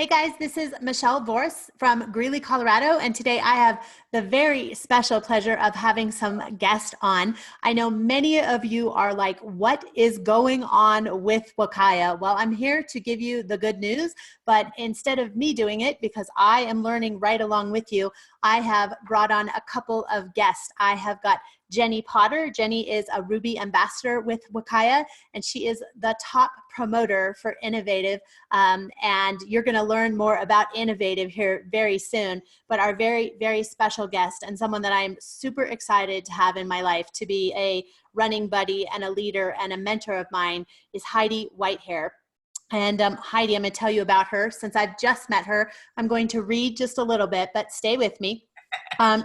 Hey guys, this is Michele Voris from Greeley, Colorado, and today I have the very special pleasure of having some guests on. I know many of you are like, what is going on with Wakaya? Well, I'm here to give you the good news, but instead of me doing it, because I am learning right along with you, I have brought on a couple of guests. I have got Jenni Potter. Jenni is a Ruby ambassador with Wakaya, and she is the top promoter for Innov8tive. And you're going to learn more about Innov8tive here very soon. But our very, very special guest and someone that I'm super excited to have in my life to be a running buddy and a leader and a mentor of mine is Heidi Whitehair. And Heidi, I'm going to tell you about her. Since I've just met her, I'm going to read just a little bit, but stay with me.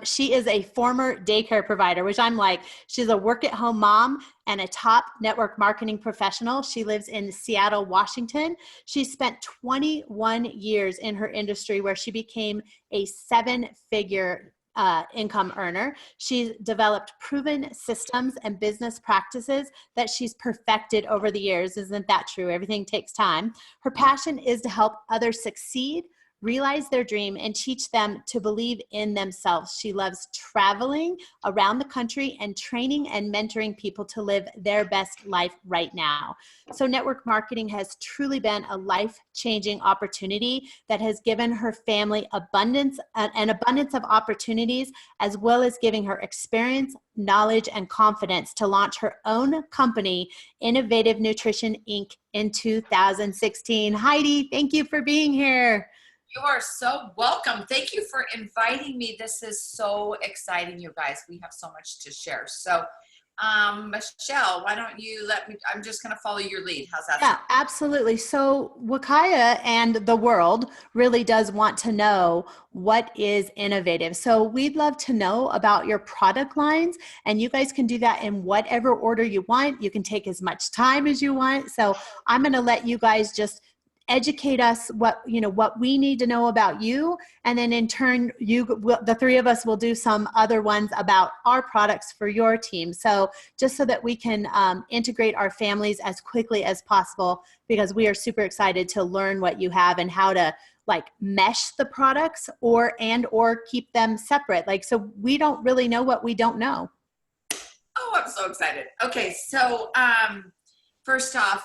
She is a former daycare provider, which I'm like, she's a work-at-home mom and a top network marketing professional. She lives in Seattle, Washington. She spent 21 years in her industry where she became a seven-figure income earner. She's developed proven systems and business practices that she's perfected over the years. Isn't that true? Everything takes time. Her passion is to help others succeed, realize their dream, and teach them to believe in themselves. She loves traveling around the country and training and mentoring people to live their best life right now. So network marketing has truly been a life-changing opportunity that has given her family an abundance of opportunities, as well as giving her experience, knowledge, and confidence to launch her own company, Innov8tive Nutrition Inc. in 2016. Heidi, thank you for being here. You are so welcome. Thank you for inviting me. This is so exciting, you guys. We have so much to share. So, Michele, why don't you let me, I'm just going to follow your lead. How's that? Yeah, absolutely. So Wakaya and the world really does want to know what is Innov8tive. So we'd love to know about your product lines, and you guys can do that in whatever order you want. You can take as much time as you want. So I'm going to let you guys just educate us what we need to know about you, and then in turn the three of us will do some other ones about our products for your team, so just so that we can integrate our families as quickly as possible, because we are super excited to learn what you have and how to like mesh the products or keep them separate, like, so we don't really know what we don't know. Oh, I'm so excited. Okay, so first off,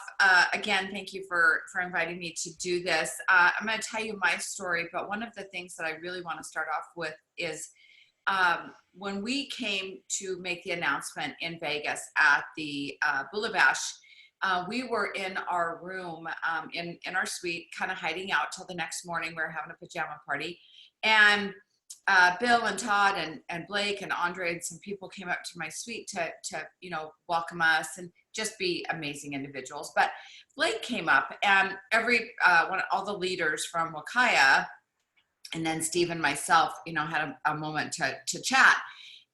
again, thank you for inviting me to do this. I'm going to tell you my story, but one of the things that I really want to start off with is when we came to make the announcement in Vegas at the Bula Bash, we were in our room, in our suite, kind of hiding out till the next morning. We were having a pajama party, and Bill and Todd and Blake and Andre and some people came up to my suite to welcome us and just be amazing individuals. But Blake came up, and all the leaders from Wakaya, and then Steve and myself, had a moment to chat.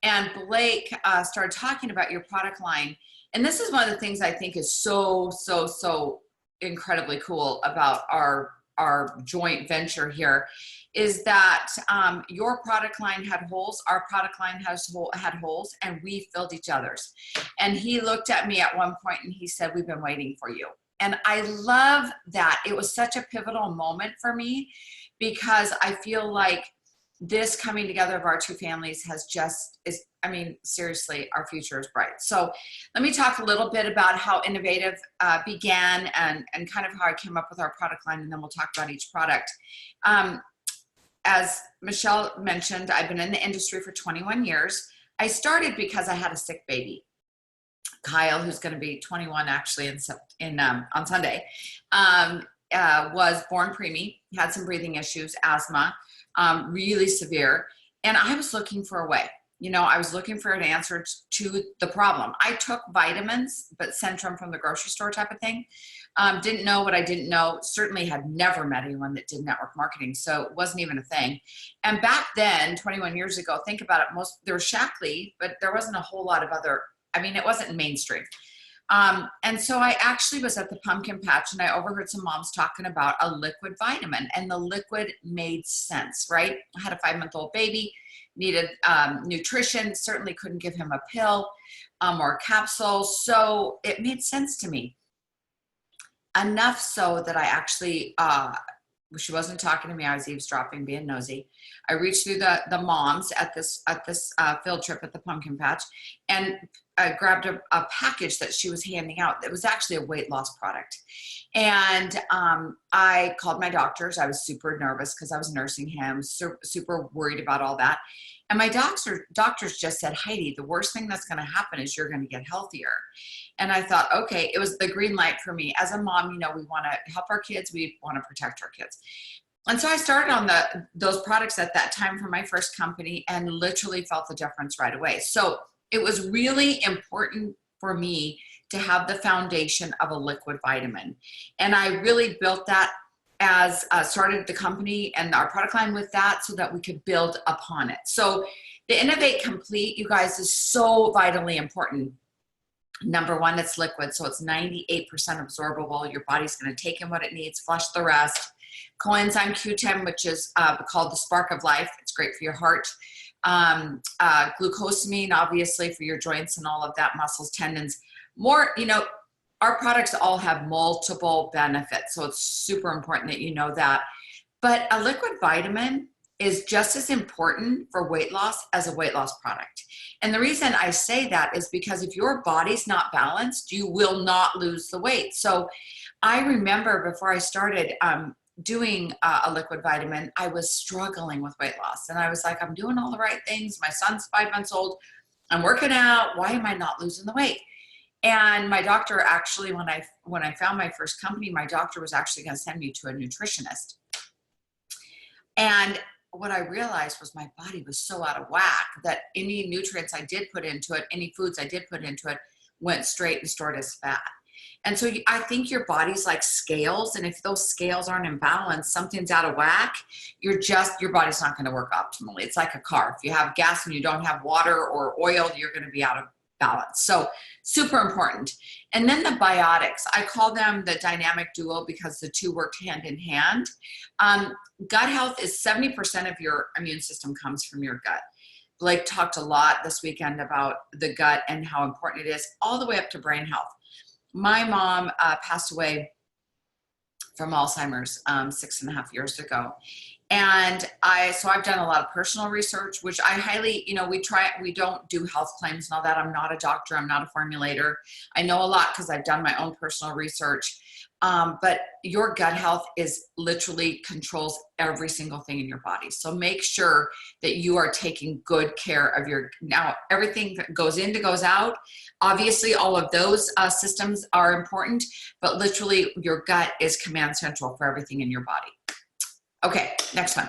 And Blake started talking about your product line. And this is one of the things I think is so incredibly cool about our joint venture here, is that your product line had holes, our product line had holes, and we filled each other's. And he looked at me at one point and he said, "We've been waiting for you." And I love that. It was such a pivotal moment for me, because I feel like this coming together of our two families seriously, our future is bright. So let me talk a little bit about how Innov8tive began and kind of how I came up with our product line, and then we'll talk about each product. As Michele mentioned, I've been in the industry for 21 years. I started because I had a sick baby. Kyle, who's going to be 21 actually on Sunday, was born preemie, had some breathing issues, asthma, really severe. And I was looking for a way. I was looking for an answer to the problem. I took vitamins, but Centrum from the grocery store type of thing. Didn't know what I didn't know. Certainly had never met anyone that did network marketing, so it wasn't even a thing. And back then, 21 years ago, think about it, there was Shaklee, but there wasn't a whole lot of other, it wasn't mainstream. And so I actually was at the pumpkin patch, and I overheard some moms talking about a liquid vitamin, and the liquid made sense, right? I had a 5-month-old baby, needed nutrition, certainly couldn't give him a pill or a capsule. So it made sense to me. Enough so that I actually She wasn't talking to me. I was eavesdropping, being nosy. I reached through the moms at this field trip at the pumpkin patch, and I grabbed a package that she was handing out. That was actually a weight loss product. And I called my doctors. I was super nervous because I was nursing him, super worried about all that. And my doctors just said, Heidi, the worst thing that's going to happen is you're going to get healthier. And I thought, okay, it was the green light for me. As a mom, you know, we want to help our kids. We want to protect our kids. And so I started on those products at that time for my first company and literally felt the difference right away. So it was really important for me to have the foundation of a liquid vitamin. And I really built that as started the company and our product line with that so that we could build upon it. So the Innov8 Complete, you guys, is so vitally important. Number one, it's liquid, so it's 98% absorbable. Your body's going to take in what it needs, flush the rest. Coenzyme Q10, which is called the spark of life. It's great for your heart. Glucosamine, obviously, for your joints and all of that, muscles, tendons. More, you know, our products all have multiple benefits, so it's super important that you know that. But a liquid vitamin is just as important for weight loss as a weight loss product. And the reason I say that is because if your body's not balanced, you will not lose the weight. So I remember before I started doing a liquid vitamin, I was struggling with weight loss. And I was like, I'm doing all the right things. My son's 5 months old. I'm working out. Why am I not losing the weight? And my doctor actually, when I found my first company, my doctor was actually going to send me to a nutritionist. And what I realized was my body was so out of whack that any nutrients I did put into it, any foods I did put into it, went straight and stored as fat. And so I think your body's like scales. And if those scales aren't in balance, something's out of whack, your body's not going to work optimally. It's like a car. If you have gas and you don't have water or oil, you're going to be out of balance. So super important. And then the biotics, I call them the dynamic duo because the two worked hand in hand. Gut health is 70% of your immune system comes from your gut. Blake talked a lot this weekend about the gut and how important it is, all the way up to brain health. My mom passed away from Alzheimer's 6.5 years ago. And so I've done a lot of personal research, which I highly, you know, we don't do health claims and all that. I'm not a doctor. I'm not a formulator. I know a lot because I've done my own personal research. But your gut health is literally controls every single thing in your body. So make sure that you are taking good care of now everything that goes in goes out. Obviously, all of those systems are important, but literally your gut is command central for everything in your body. Okay, next one.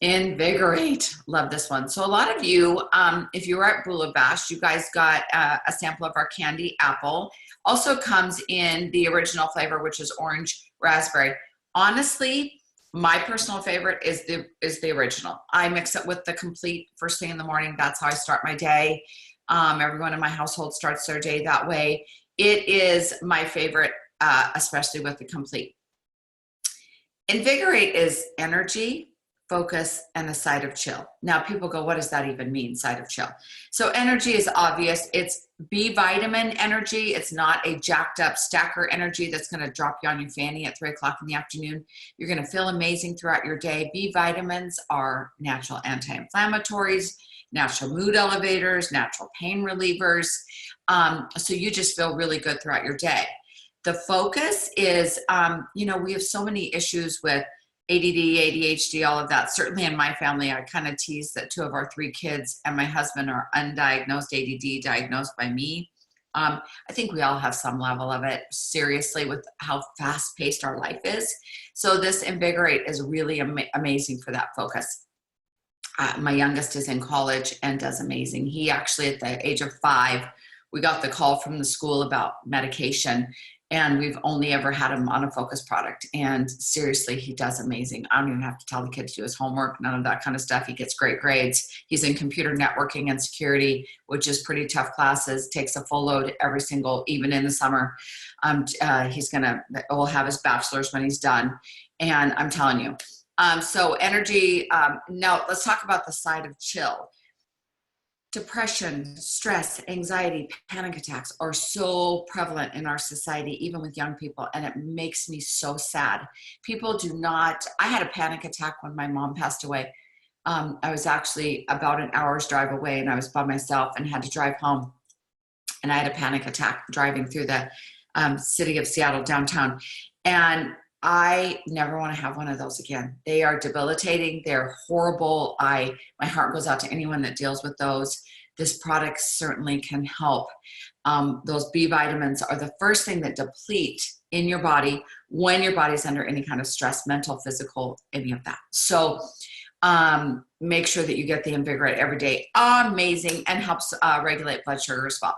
Invigorate. Love this one. So a lot of you, if you were at Bula Bash, you guys got a sample of our candy apple. Also comes in the original flavor, which is orange raspberry. Honestly, my personal favorite is the original. I mix it with the complete first thing in the morning. That's how I start my day. Everyone in my household starts their day that way. It is my favorite, especially with the complete. Invigorate is energy, focus, and a side of chill. Now people go, what does that even mean, side of chill? So energy is obvious. It's B vitamin energy. It's not a jacked up stacker energy that's going to drop you on your fanny at 3 o'clock in the afternoon. You're going to feel amazing throughout your day. B vitamins are natural anti-inflammatories, natural mood elevators, natural pain relievers. So you just feel really good throughout your day. The focus is, you know, we have so many issues with ADD, ADHD, all of that. Certainly in my family, I kind of tease that 2 of our 3 kids and my husband are undiagnosed ADD, diagnosed by me. I think we all have some level of it, seriously, with how fast-paced our life is. So this Invigorate is really amazing for that focus. My youngest is in college and does amazing. He actually, at the age of 5, we got the call from the school about medication. And we've only ever had him on a focus product. And seriously, he does amazing. I don't even have to tell the kid to do his homework, none of that kind of stuff. He gets great grades. He's in computer networking and security, which is pretty tough classes, takes a full load every single, even in the summer. We'll have his bachelor's when he's done. And I'm telling you. So energy, now let's talk about the side of chill. depression, stress, anxiety, panic attacks are so prevalent in our society, even with young people, and it makes me so sad. People do not, I had a panic attack when my mom passed away. I was actually about an hour's drive away, and I was by myself and had to drive home, and I had a panic attack driving through the city of Seattle downtown, and I never want to have one of those again. They are debilitating. They're horrible. My heart goes out to anyone that deals with those. This product certainly can help. Those B vitamins are the first thing that deplete in your body when your body's under any kind of stress, mental, physical, any of that. So make sure that you get the Invigorate every day. Amazing, and helps regulate blood sugar as well.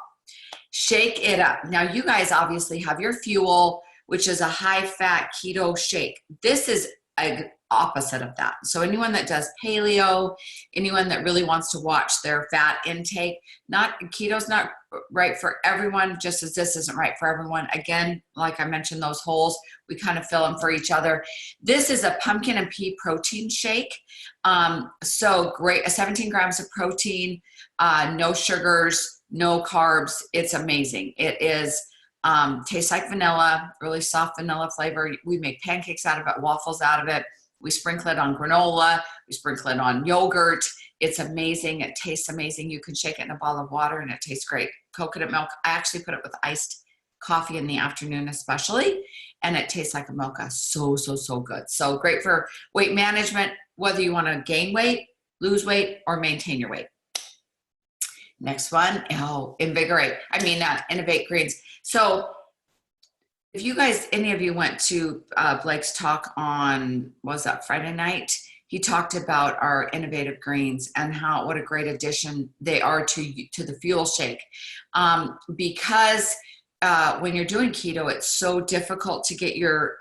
Shake it up. Now, you guys obviously have your Fuel, which is a high-fat keto shake. This is an opposite of that. So anyone that does paleo, anyone that really wants to watch their fat intake, keto's not right for everyone, just as this isn't right for everyone. Again, like I mentioned, those holes, we kind of fill them for each other. This is a pumpkin and pea protein shake. So great, 17 grams of protein, no sugars, no carbs. It's amazing. It is tastes like vanilla, really soft vanilla flavor. We make pancakes out of it, waffles out of it. We sprinkle it on granola. We sprinkle it on yogurt. It's amazing. It tastes amazing. You can shake it in a bottle of water and it tastes great. Coconut milk. I actually put it with iced coffee in the afternoon especially, and it tastes like a mocha. So, so, so good. So great for weight management, whether you want to gain weight, lose weight, or maintain your weight. Next one, Innov8 Greens. So if you guys, any of you went to Blake's talk on, what was that, Friday night? He talked about our Innov8tive Greens and what a great addition they are to the Fuel shake. Because when you're doing keto, it's so difficult to get your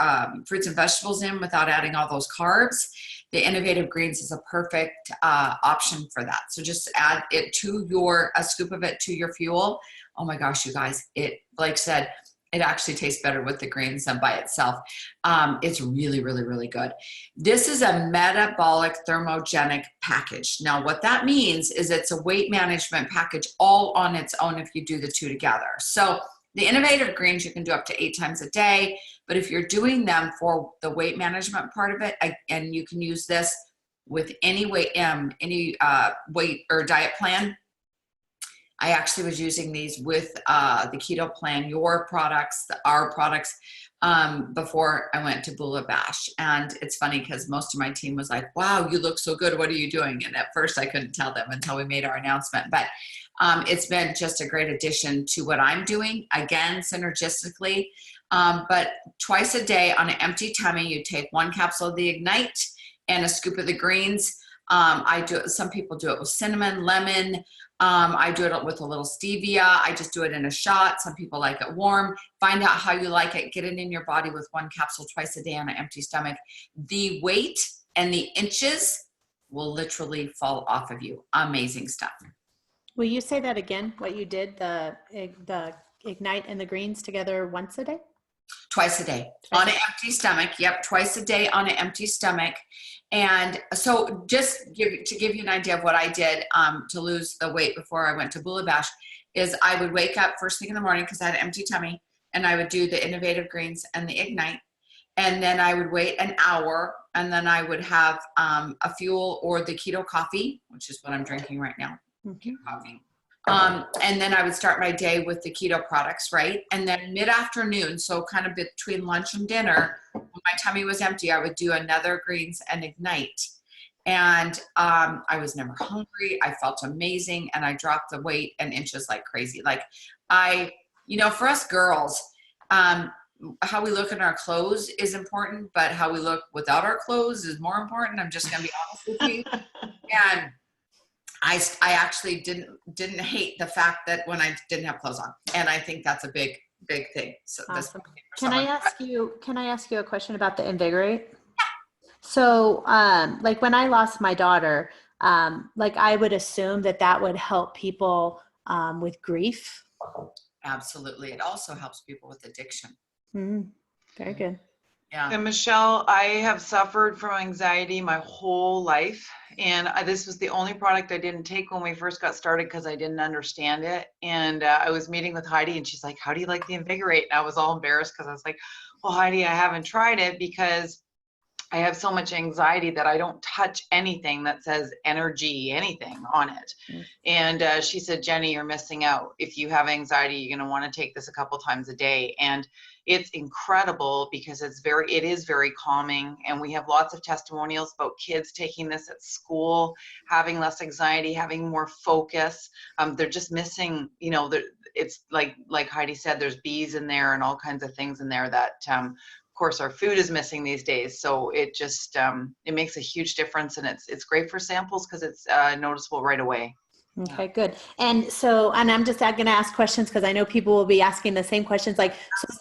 fruits and vegetables in without adding all those carbs. The Innov8tive Greens is a perfect option for that. So just add it to a scoop of it to your Fuel. Oh my gosh, you guys, Blake said, it actually tastes better with the greens than by itself. It's really, really, really good. This is a metabolic thermogenic package. Now, what that means is it's a weight management package all on its own if you do the two together. So the Innov8tive Greens you can do up to 8 times a day, but if you're doing them for the weight management part of it, and you can use this with any weight or diet plan. I actually was using these with the keto plan, our products, before I went to Bula Bash. And it's funny because most of my team was like, wow, you look so good. What are you doing? And at first I couldn't tell them until we made our announcement. But it's been just a great addition to what I'm doing, again, synergistically. But twice a day on an empty tummy, you take 1 capsule of the Ignite and a scoop of the greens. Some people do it with cinnamon, lemon. I do it with a little stevia. I just do it in a shot. Some people like it warm. Find out how you like it. Get it in your body with 1 capsule twice a day on an empty stomach. The weight and the inches will literally fall off of you. Amazing stuff. Will you say that again, what you did, the Ignite and the greens together once a day? Twice a day on an empty stomach. Yep, twice a day on an empty stomach. And so just to give you an idea of what I did to lose the weight before I went to Bula Bash is I would wake up first thing in the morning because I had an empty tummy, and I would do the Innov8tive Greens and the Ignite. And then I would wait an hour, and then I would have a Fuel or the keto coffee, which is what I'm drinking right now. Keto coffee. And then I would start my day with the keto products, right? And then mid-afternoon, so kind of between lunch and dinner, when my tummy was empty, I would do another Greens and Ignite. And I was never hungry. I felt amazing. And I dropped the weight and inches like crazy. Like for us girls, how we look in our clothes is important, but how we look without our clothes is more important. I'm just going to be honest with you. And I actually didn't hate the fact that when I didn't have clothes on, and I think that's a big thing. So awesome. Can I ask you a question about the Invigorate? So, like when I lost my daughter, like I would assume that would help people with grief. Absolutely, it also helps people with addiction. Mm-hmm. Very good. Yeah. And Michelle, I have suffered from anxiety my whole life. And this was the only product I didn't take when we first got started because I didn't understand it. And I was meeting with Heidi and she's like, how do you like the Invigorate? And I was all embarrassed because I was like, well, Heidi, I haven't tried it because I have so much anxiety that I don't touch anything that says energy, anything on it. And she said, Jenni, you're missing out. If you have anxiety, you're going to want to take this a couple times a day. And it's incredible because it is very calming. And we have lots of testimonials about kids taking this at school, having less anxiety, having more focus. They're just missing, it's like Heidi said, there's bees in there and all kinds of things in there that, of course, our food is missing these days. So it just, it makes a huge difference, and it's great for samples because it's noticeable right away. Okay, good. And so, and I'm just going to ask questions because I know people will be asking the same questions, like,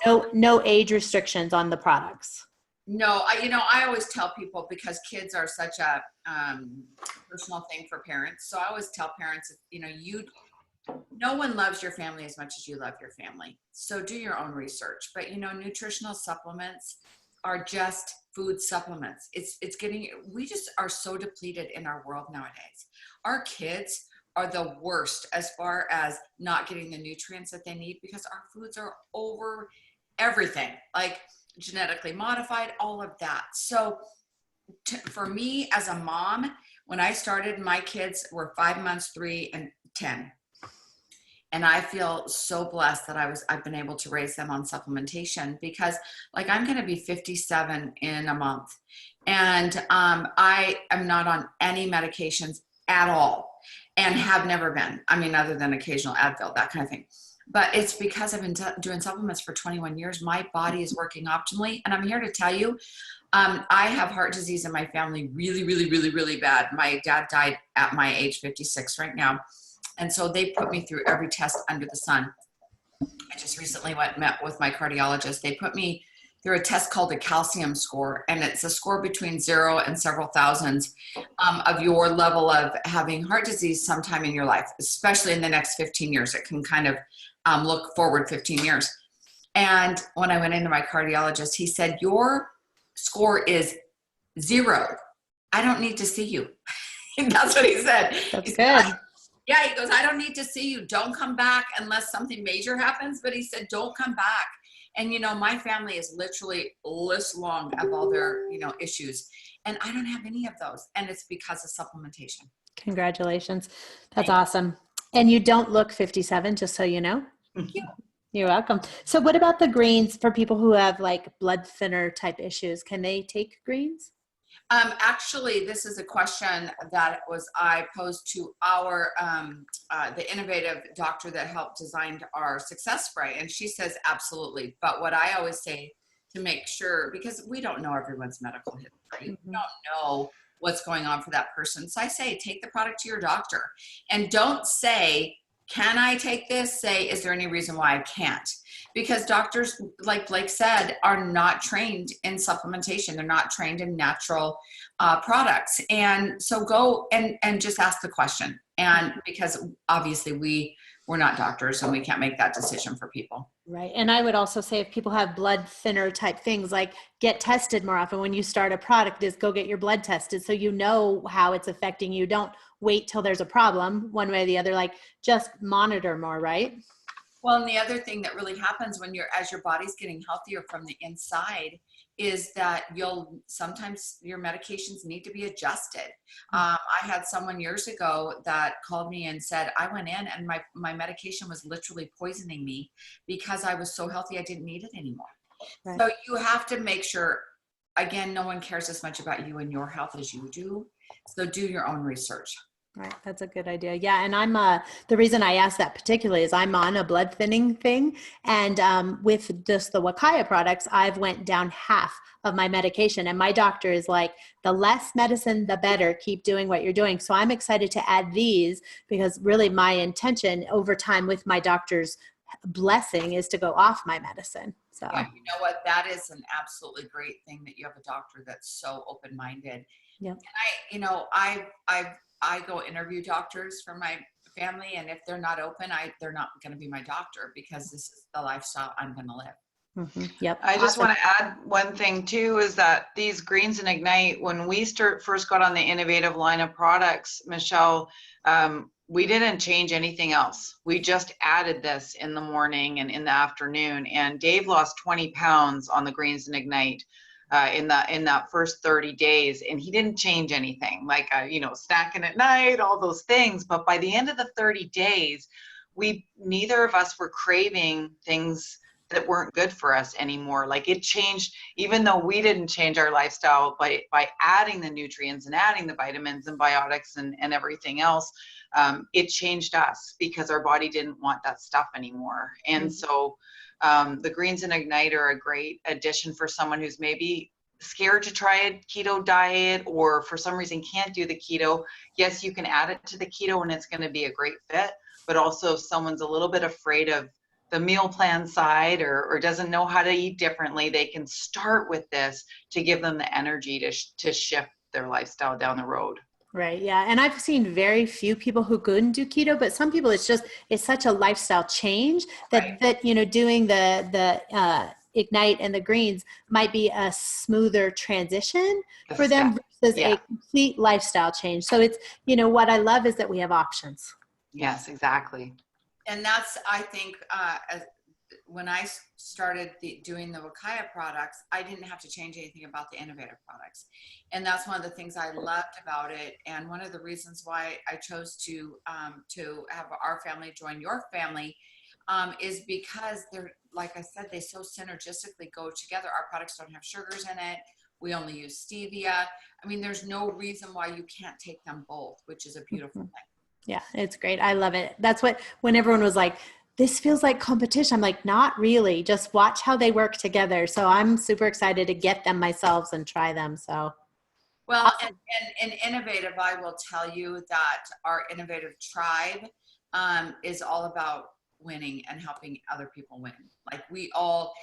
so no age restrictions on the products. No, I always tell people, because kids are such a personal thing for parents. So I always tell parents, no one loves your family as much as you love your family. So do your own research. But nutritional supplements are just food supplements. We just are so depleted in our world nowadays. Our kids are the worst as far as not getting the nutrients that they need because our foods are over everything, like genetically modified, all of that. So for me as a mom, when I started, my kids were 5 months, 3 and 10. And I feel so blessed that I've been able to raise them on supplementation because, like, I'm going to be 57 in a month, and I am not on any medications at all, and have never been. I mean, other than occasional Advil, that kind of thing. But it's because I've been doing supplements for 21 years. My body is working optimally, and I'm here to tell you, I have heart disease in my family, really, really, really, really bad. My dad died at my age 56 right now. And so they put me through every test under the sun. I just recently met with my cardiologist. They put me through a test called a calcium score, and it's a score between 0 and several thousands of your level of having heart disease sometime in your life, especially in the next 15 years. It can kind of look forward 15 years. And when I went into my cardiologist, he said, your score is 0. I don't need to see you. That's what he said. That's he said, good. Yeah, he goes, I don't need to see you. Don't come back unless something major happens. But he said, don't come back. And, my family is literally list long of all their, issues. And I don't have any of those. And it's because of supplementation. Congratulations. That's awesome. And you don't look 57, just so you know. Thank you. You're welcome. So what about the greens for people who have like blood thinner type issues? Can they take greens? Actually, this is a question that I posed to our the innovative doctor that helped design our success spray, and she says absolutely. But what I always say to make sure, because we don't know everyone's medical history, we don't know what's going on for that person. So I say take the product to your doctor, and don't say, can I take this? Say, is there any reason why I can't? Because doctors, like Blake said, are not trained in supplementation. They're not trained in natural products. And so go and just ask the question. And because obviously we're not doctors and we can't make that decision for people. Right. And I would also say if people have blood thinner type things, like get tested more often. When you start a product, is go get your blood tested so you know how it's affecting you. Don't wait till there's a problem one way or the other, like just monitor more, right? Well, and the other thing that really happens as your body's getting healthier from the inside is that sometimes your medications need to be adjusted. I had someone years ago that called me and said, I went in and my medication was literally poisoning me because I was so healthy I didn't need it anymore. Right. So you have to make sure, again, no one cares as much about you and your health as you do. So do your own research. Right. That's a good idea. Yeah. And I'm, the reason I asked that particularly is I'm on a blood thinning thing. And with just the Wakaya products, I've went down half of my medication. And my doctor is like, the less medicine, the better. Keep doing what you're doing. So I'm excited to add these because really my intention over time with my doctor's blessing is to go off my medicine. So yeah, you know what? That is an absolutely great thing that you have a doctor that's so open-minded. Yeah. And I go interview doctors for my family, and if they're not open, they're not going to be my doctor because this is the lifestyle I'm going to live. Yep. I just Awesome. want to add one thing too, is that these greens and ignite, when we first got on the Innov8tive line of products, Michelle, we didn't change anything else. We just added this in the morning and in the afternoon, and Dave lost 20 pounds on the greens and ignite in that first 30 days, and he didn't change anything, like snacking at night, all those things. But by the end of the 30 days, neither of us were craving things that weren't good for us anymore. Like, it changed, even though we didn't change our lifestyle by adding the nutrients and adding the vitamins and biotics and everything else. It changed us because our body didn't want that stuff anymore. And so the greens and ignite are a great addition for someone who's maybe scared to try a keto diet, or for some reason can't do the keto. Yes, you can add it to the keto and it's going to be a great fit. But also, if someone's a little bit afraid of the meal plan side, or doesn't know how to eat differently, they can start with this to give them the energy to shift their lifestyle down the road. Right. Yeah. And I've seen very few people who couldn't do keto, but some people, it's such a lifestyle change that doing the ignite and the greens might be a smoother transition for them versus a complete lifestyle change. So it's, what I love is that we have options. Yes, exactly. And that's, I think, when I started doing the Wakaya products, I didn't have to change anything about the Innov8tive products. And that's one of the things I loved about it. And one of the reasons why I chose to have our family join your family is because they're, like I said, they so synergistically go together. Our products don't have sugars in it. We only use stevia. I mean, there's no reason why you can't take them both, which is a beautiful thing. Yeah, it's great. I love it. That's when everyone was like, this feels like competition. I'm like, not really. Just watch how they work together. So I'm super excited to get them myself and try them. So, well, awesome. and Innov8tive, I will tell you that our Innov8tive tribe is all about winning and helping other people win. Like, we all,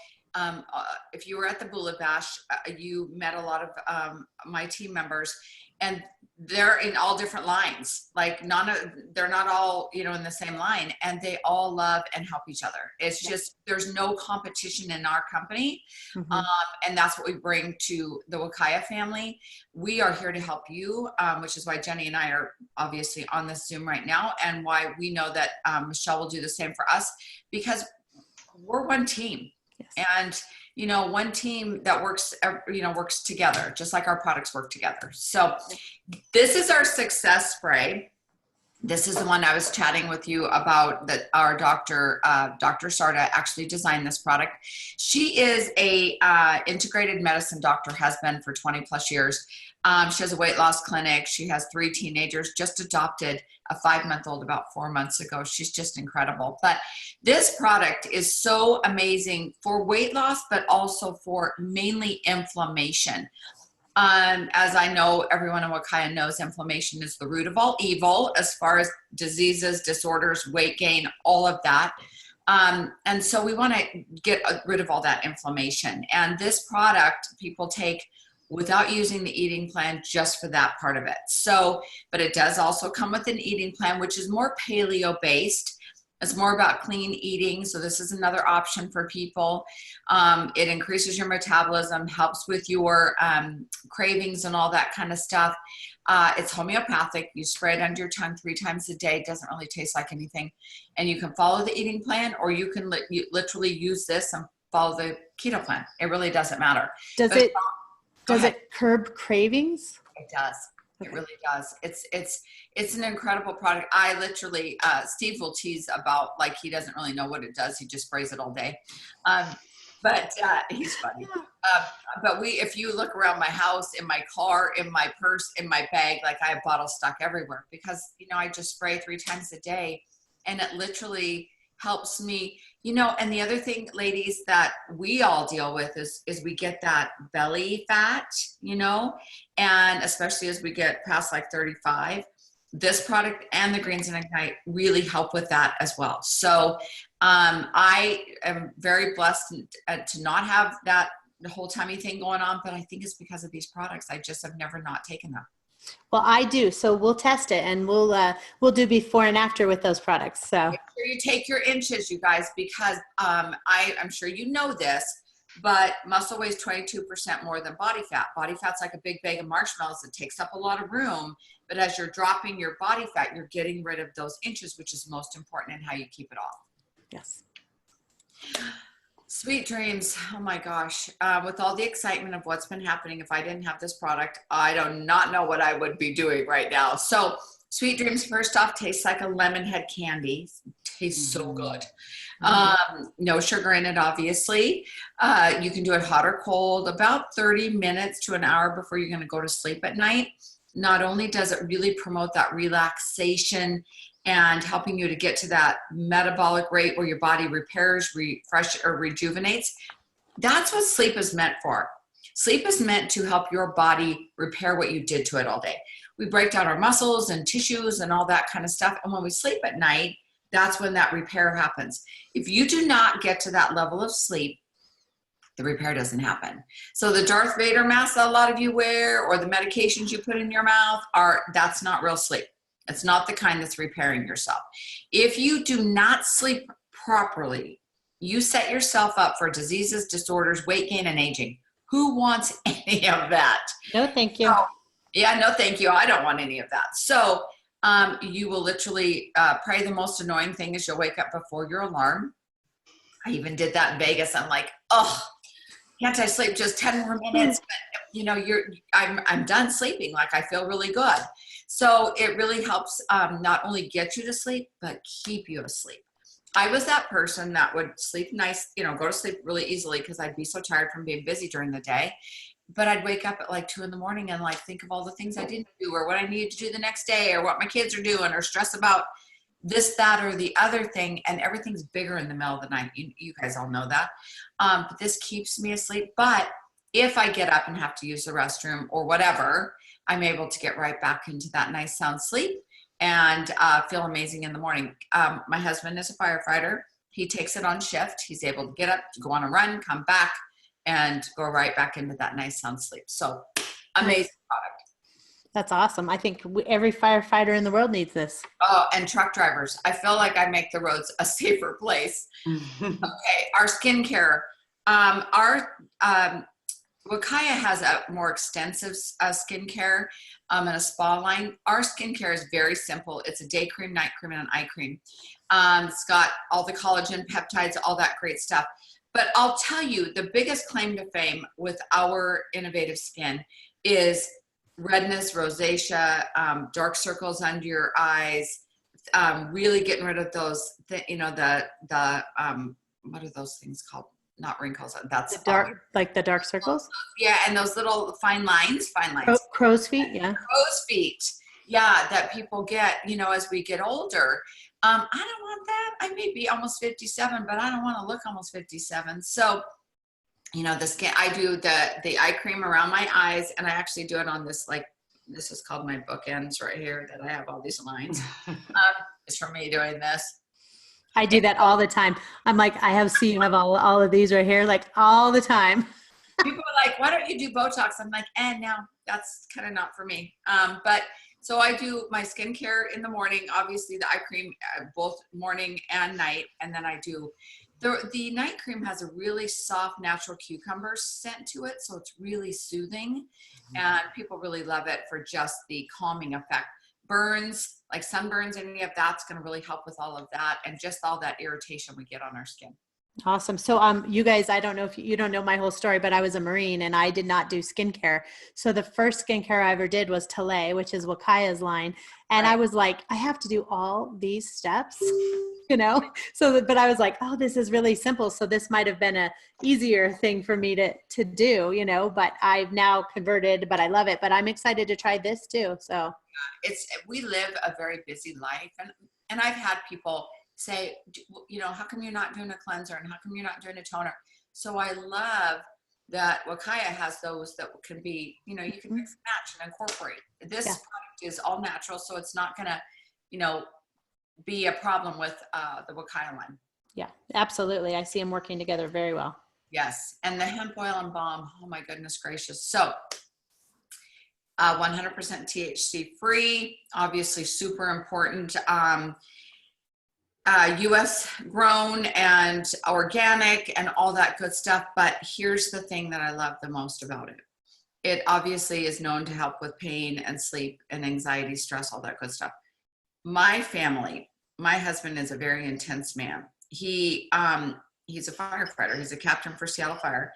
if you were at the Bula Bash, you met a lot of my team members, and they're in all different lines. Like, they're not all, in the same line, and they all love and help each other. It's just, there's no competition in our company. And that's what we bring to the Wakaya family. We are here to help you, which is why Jenni and I are obviously on this Zoom right now, and why we know that Michelle will do the same for us, because we're one team. And one team that works together, just like our products work together. So this is our success spray. This is the one I was chatting with you about, that our Dr. Sarda actually designed this product. She is a integrated medicine doctor, has been for 20 plus years. She has a weight loss clinic. She has 3 teenagers, just adopted a 5-month-old about 4 months ago. She's just incredible. But this product is so amazing for weight loss, but also for mainly inflammation. As I know, everyone in Wakaya knows, inflammation is the root of all evil, as far as diseases, disorders, weight gain, all of that. And so we want to get rid of all that inflammation. And this product people take without using the eating plan, just for that part of it. So, but it does also come with an eating plan, which is more paleo based. It's more about clean eating. So this is another option for people. It increases your metabolism, helps with your cravings and all that kind of stuff. It's homeopathic. You spray it under your tongue 3 times a day. It doesn't really taste like anything. And you can follow the eating plan, or you can literally use this and follow the keto plan. It really doesn't matter. Does it curb cravings? It does. It really does. It's an incredible product. I literally, Steve will tease about, like, he doesn't really know what it does. He just sprays it all day. But he's funny. But if you look around my house, in my car, in my purse, in my bag, like, I have bottles stuck everywhere, because, I just spray 3 times a day, and it literally helps me, and the other thing, ladies, that we all deal with is we get that belly fat, and especially as we get past like 35, this product and the greens and ignite really help with that as well. So I am very blessed to not have that whole tummy thing going on, but I think it's because of these products. I just have never not taken them. Well, I do. So we'll test it, and we'll do before and after with those products. So make sure you take your inches, you guys, because I'm sure you know this, but muscle weighs 22% more than body fat. Body fat's like a big bag of marshmallows that takes up a lot of room, but as you're dropping your body fat, you're getting rid of those inches, which is most important in how you keep it off. Yes. Sweet dreams. Oh my gosh. With all the excitement of what's been happening, if I didn't have this product, I do not know what I would be doing right now. So Sweet Dreams, first off, tastes like a lemon head candy. Tastes so good. No sugar in it, obviously. You can do it hot or cold, about 30 minutes to an hour before you're going to go to sleep at night. Not only does it really promote that relaxation and helping you to get to that metabolic rate where your body repairs, refresh, or rejuvenates. That's what sleep is meant for. Sleep is meant to help your body repair what you did to it all day. We break down our muscles and tissues and all that kind of stuff. And when we sleep at night, that's when that repair happens. If you do not get to that level of sleep, the repair doesn't happen. So the Darth Vader mask that a lot of you wear or the medications you put in your mouth that's not real sleep. It's not the kind that's repairing yourself. If you do not sleep properly, you set yourself up for diseases, disorders, weight gain, and aging. Who wants any of that? No, thank you. Oh, yeah, no, thank you. I don't want any of that. So you will literally, probably the most annoying thing is you'll wake up before your alarm. I even did that in Vegas. I'm like, oh, can't I sleep just 10 more minutes? But, you know, I'm done sleeping. Like, I feel really good. So it really helps not only get you to sleep, but keep you asleep. I was that person that would sleep nice, you know, go to sleep really easily because I'd be so tired from being busy during the day. But I'd wake up at like 2 in the morning and like think of all the things I didn't do or what I needed to do the next day or what my kids are doing or stress about this, that, or the other thing. And everything's bigger in the middle of the night. You guys all know that. But this keeps me asleep. But if I get up and have to use the restroom or whatever, I'm able to get right back into that nice sound sleep and feel amazing in the morning. My husband is a firefighter. He takes it on shift. He's able to get up, to go on a run, come back, and go right back into that nice sound sleep. So amazing product. That's awesome. I think every firefighter in the world needs this. Oh, and truck drivers. I feel like I make the roads a safer place. Okay, our skincare. Wakaya has a more extensive skincare and a spa line. Our skincare is very simple. It's a day cream, night cream, and an eye cream. It's got all the collagen, peptides, all that great stuff. But I'll tell you, the biggest claim to fame with our innovative skin is redness, rosacea, dark circles under your eyes, really getting rid of those, what are those things called? Not wrinkles. That's the dark, like the dark circles. Yeah, and those little fine lines. Crow's feet. Yeah. Crow's feet. Yeah, that people get, as we get older. I don't want that. I may be almost 57, but I don't want to look almost 57. So, the skin. I do the eye cream around my eyes, and I actually do it on this. Like, this is called my bookends right here. That I have all these lines. It's for me doing this. I do that all the time. I'm like, I see you have all of these right here, like all the time. People are like, why don't you do Botox? I'm like, no, that's kind of not for me. But so I do my skincare in the morning, obviously the eye cream, both morning and night. And then I do the night cream has a really soft, natural cucumber scent to it. So it's really soothing and people really love it for just the calming effect. Burns, like sunburns, any of that's going to really help with all of that and just all that irritation we get on our skin. Awesome. So you guys, I don't know if you don't know my whole story, but I was a Marine and I did not do skincare. So the first skincare I ever did was Tele, which is Wakaya's line. And right. I was like, I have to do all these steps, but I was like, oh, this is really simple. So this might've been a easier thing for me to do, but I've now converted, but I love it, but I'm excited to try this too. So we live a very busy life and I've had people say, how come you're not doing a cleanser and how come you're not doing a toner? So I love that Wakaya has those that can be, you can mix and match and incorporate. This product is all natural, so it's not going to, be a problem with the Wakaya line. Yeah, absolutely. I see them working together very well. Yes, and the hemp oil and balm, oh my goodness gracious. So 100% THC free, obviously super important. US grown and organic and all that good stuff. But here's the thing that I love the most about it. It obviously is known to help with pain and sleep and anxiety, stress, all that good stuff. My family, my husband is a very intense man. He's a firefighter. He's a captain for Seattle Fire.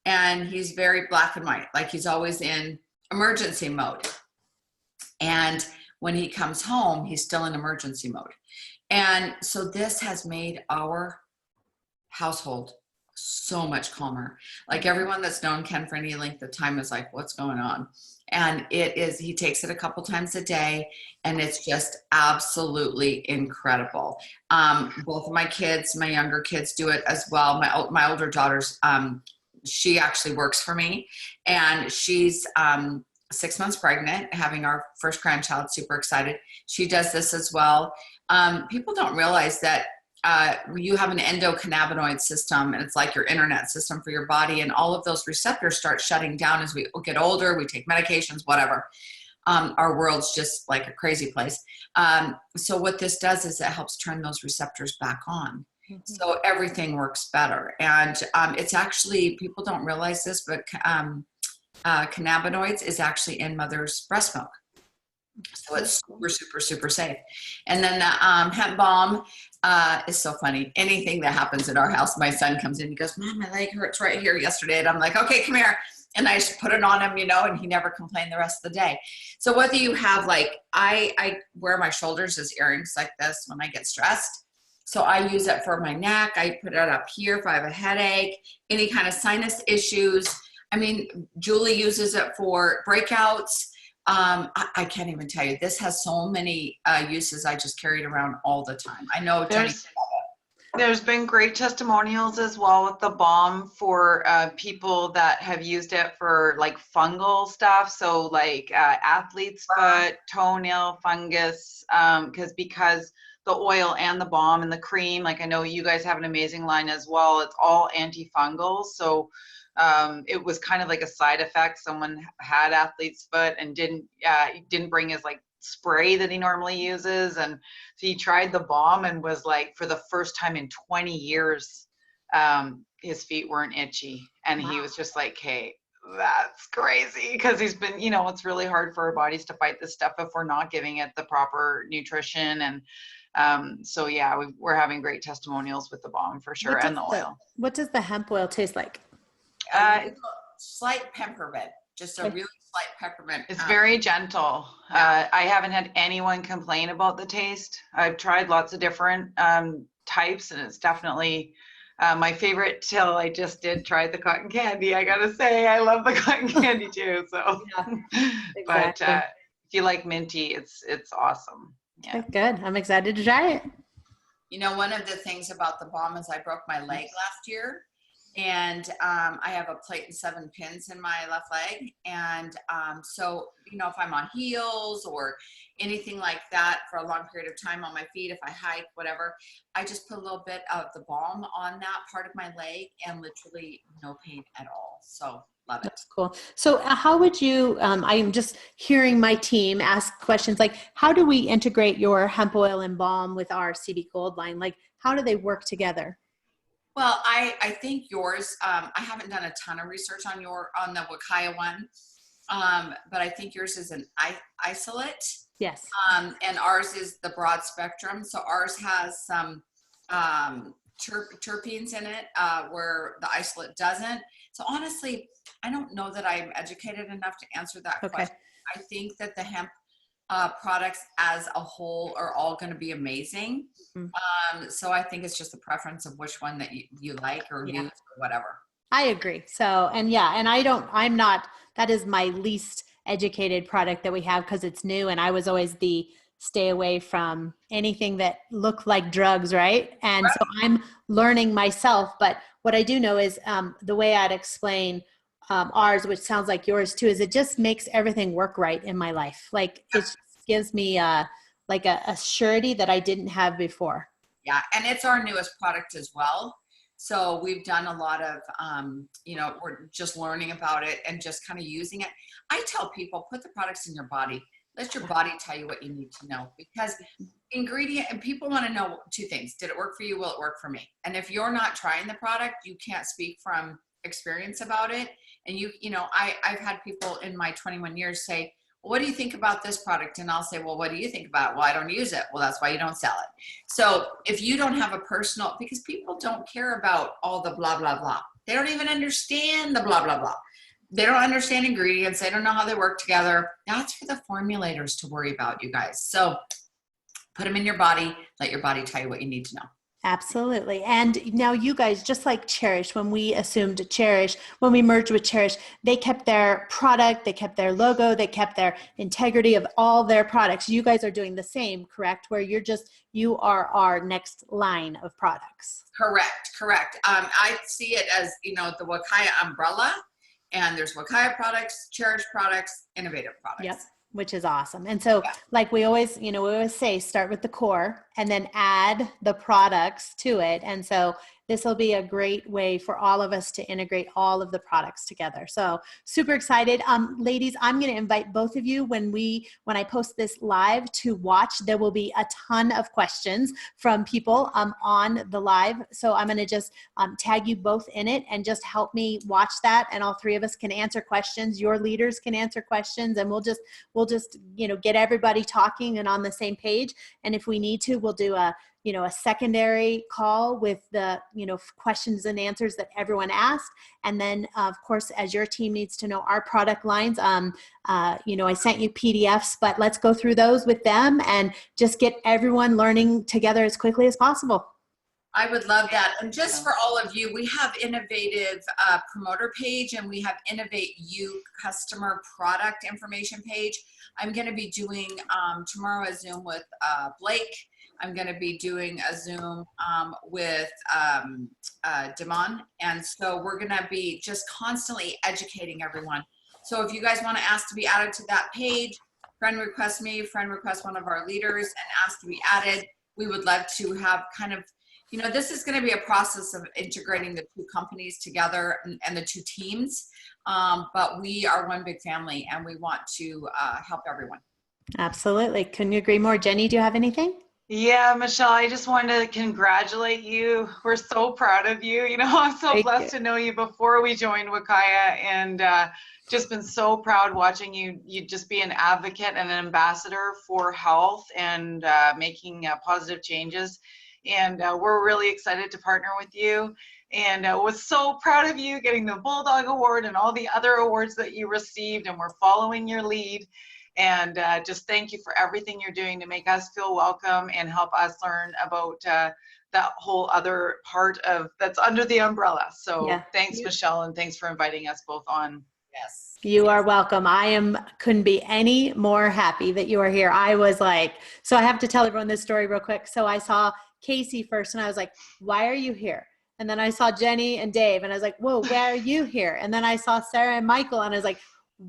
And he's very black and white. Like he's always in emergency mode. And when he comes home, he's still in emergency mode. And so this has made our household so much calmer. Like everyone that's known Ken for any length of time is like, what's going on? And he takes it a couple times a day, and it's just absolutely incredible. Both of my kids, my younger kids do it as well. My older daughter's, she actually works for me, and she's 6 months pregnant, having our first grandchild, super excited. She does this as well. People don't realize that you have an endocannabinoid system, and it's like your internet system for your body, and all of those receptors start shutting down as we get older, we take medications, whatever. Our world's just like a crazy place. So what this does is it helps turn those receptors back on. Mm-hmm. So everything works better. And it's actually, people don't realize this, but cannabinoids is actually in mother's breast milk. So it's super, super, super safe. And then the hemp balm is so funny. Anything that happens at our house, my son comes in, he goes, Mom, my leg hurts right here yesterday. And I'm like, okay, come here. And I just put it on him, and he never complained the rest of the day. So whether you have I wear my shoulders as earrings like this when I get stressed. So I use it for my neck. I put it up here if I have a headache, any kind of sinus issues. I mean, Julie uses it for breakouts. I can't even tell you. This has so many uses. I just carry it around all the time. I know Jenni. There's been great testimonials as well with the balm for people that have used it for like fungal stuff. So like athlete's foot, toenail fungus, because the oil and the balm and the cream, like I know you guys have an amazing line as well. It's all antifungal. So it was kind of like a side effect. Someone had athlete's foot and didn't bring his like spray that he normally uses, and so he tried the balm and was like, for the first time in 20 years his feet weren't itchy, and wow. He was just like, hey, that's crazy, because he's been, it's really hard for our bodies to fight this stuff if we're not giving it the proper nutrition. And so yeah, we're having great testimonials with the balm for sure, and the oil. What does the hemp oil taste like? Slight peppermint, just a really slight peppermint. It's very gentle. Yeah. I haven't had anyone complain about the taste. I've tried lots of different types, and it's definitely my favorite till I just did try the cotton candy. I gotta say, I love the cotton candy too. So, yeah, exactly. But if you like minty, it's awesome. Yeah, okay, good. I'm excited to try it. One of the things about the balm is I broke my leg last year. And I have a plate and 7 pins in my left leg. And so, if I'm on heels or anything like that for a long period of time on my feet, if I hike, whatever, I just put a little bit of the balm on that part of my leg, and literally no pain at all. So love it. That's cool. So how would you, I'm just hearing my team ask questions like, how do we integrate your hemp oil and balm with our CB Gold line? Like, how do they work together? Well, I think yours, I haven't done a ton of research on the Wakaya one, but I think yours is an isolate. Yes. And ours is the broad spectrum. So ours has some terpenes in it where the isolate doesn't. So honestly, I don't know that I'm educated enough to answer that question. I think that the hemp products as a whole are all going to be amazing. Mm-hmm. So I think it's just a preference of which one that you like or use or whatever. I agree. So, and that is my least educated product that we have because it's new, and I was always the stay away from anything that looked like drugs, right? And right. So I'm learning myself, but what I do know is the way I'd explain ours, which sounds like yours too, is it just makes everything work right in my life. Like it just gives me a surety that I didn't have before. Yeah. And it's our newest product as well. So we've done a lot of, we're just learning about it and just kind of using it. I tell people, put the products in your body. Let your body tell you what you need to know, because ingredient, and people want to know two things. Did it work for you? Will it work for me? And if you're not trying the product, you can't speak from experience about it. And I've had people in my 21 years say, well, what do you think about this product? And I'll say, well, what do you think about it? Well, I don't use it. Well, that's why you don't sell it. So if you don't have a personal, because people don't care about all the blah, blah, blah. They don't even understand the blah, blah, blah. They don't understand ingredients. They don't know how they work together. That's for the formulators to worry about, you guys. So put them in your body. Let your body tell you what you need to know. Absolutely. And now you guys, just like Cherish, when we assumed Cherish, when we merged with Cherish, they kept their product, they kept their logo, they kept their integrity of all their products. You guys are doing the same, correct? Where you are our next line of products. Correct. I see it as, the Wakaya umbrella. And there's Wakaya products, Cherish products, Innov8tive products. Yep, which is awesome. And so like we always say, start with the core and then add the products to it. And so this will be a great way for all of us to integrate all of the products together. So super excited. Ladies, I'm going to invite both of you when I post this live to watch. There will be a ton of questions from people on the live. So I'm going to just tag you both in it and just help me watch that. And all three of us can answer questions. Your leaders can answer questions, and we'll just get everybody talking and on the same page. And if we need to, we'll do a secondary call with the, questions and answers that everyone asked. And then of course, as your team needs to know our product lines, I sent you PDFs, but let's go through those with them and just get everyone learning together as quickly as possible. I would love that. And just for all of you, we have Innov8tive promoter page, and we have Innov8U customer product information page. I'm going to be doing tomorrow a Zoom with Blake. I'm going to be doing a Zoom with Damon. And so we're going to be just constantly educating everyone. So if you guys want to ask to be added to that page, friend request me, friend request one of our leaders and ask to be added. We would love to have kind of, this is going to be a process of integrating the two companies together and the two teams. But we are one big family, and we want to help everyone. Absolutely. Couldn't agree more. Jenni, do you have anything? Yeah, Michelle, I just wanted to congratulate you. We're so proud of you. I'm so blessed to know you before we joined Wakaya, and just been so proud watching you just be an advocate and an ambassador for health and making positive changes. And we're really excited to partner with you. And was so proud of you getting the Bulldog Award and all the other awards that you received, and we're following your lead. And just thank you for everything you're doing to make us feel welcome and help us learn about that whole other part of that's under the umbrella. So thanks, Michelle, and thanks for inviting us both on. Yes. You are welcome. Couldn't be any more happy that you are here. I was like, so I have to tell everyone this story real quick. So I saw Casey first, and I was like, why are you here? And then I saw Jenni and Dave, and I was like, whoa, why are you here? And then I saw Sarah and Michael, and I was like,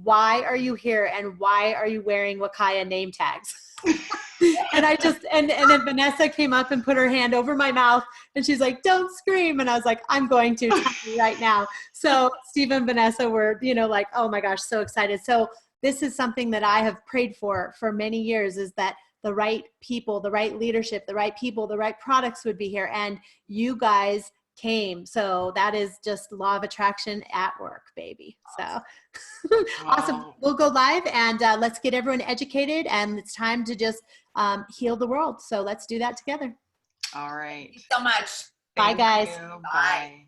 why are you here? And why are you wearing Wakaya name tags? And and then Vanessa came up and put her hand over my mouth, and she's like, don't scream. And I was like, I'm going to tell you right now. So Steve and Vanessa were, like, oh my gosh, so excited. So this is something that I have prayed for many years, is that the right people, the right leadership, the right people, the right products would be here. And you guys came. So that is just law of attraction at work, baby. So awesome. We'll go live, and let's get everyone educated, and it's time to just heal the world. So let's do that together. All right. Thank you so much. Bye, guys. Bye.